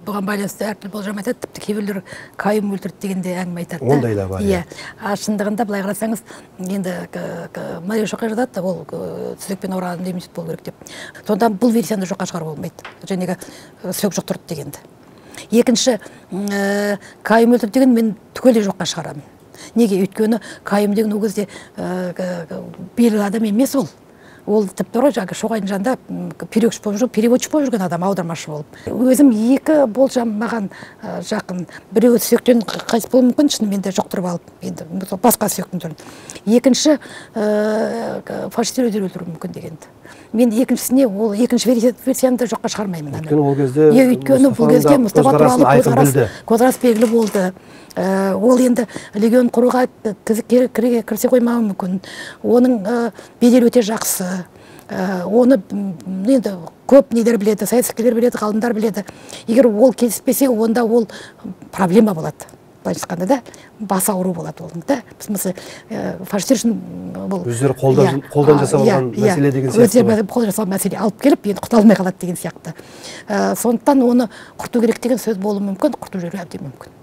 бұған байланысты әртүрлі болжам айтады, тіпті кейбіреулер қайым өлтірді дегенде әңгіме айтады. Ондай да бар. Иә. Шындығында былай қарасаңыз, енді Мария Шоқай жазады, ол сүзекпен ауырған демеуші болу керек деп. Сонда бұл версияны жоққа шығаруға болмайды. Жәнегі сүзек жұқтырды дегенді. Екінші, қайым өлтірді деген мен түгелдей жоққа шығарамын. Неге? Өйткені қайым деген ол кезде белгілі адам емес ол. Ол тіпті Шоқайдың жанында переводчик болып жүрген адам, аудармашы болып. Өзім екі болжам маған жақын. Біреуі сүйектен қайтыс болуы мүмкін, шынымен де жұқтырып алып, енді басқа сүйектің түрін. Екінші, фашистер өздері өлтіруі мүмкін дегенді. Мен екіншісіне, ол екінші версияны да жоққа шығармаймын. Өйткені бұл кезде Мұстафа туралы көзқарас белгілі болды. Ол енді легион құруға кірсе қоймауы мүмкін. Оның беделі өте жақсы. Оны енді көп нелер біледі, саясаткерлер біледі, ғалымдар біледі. Егер ол келіспесе, онда ол проблема болады. Былайша айтқанда да бас ауру болады оның да. Біз фашистер үшін бұл өздері қолдан жасалған мәселе деген сияқты. Өздері қолдан жасалған мәселе алып келіп, енді құтыла алмай қалады деген сияқты. Сондықтан оны құрту керек деген сөз болуы мүмкін, құрту жүруі әбден мүмкін.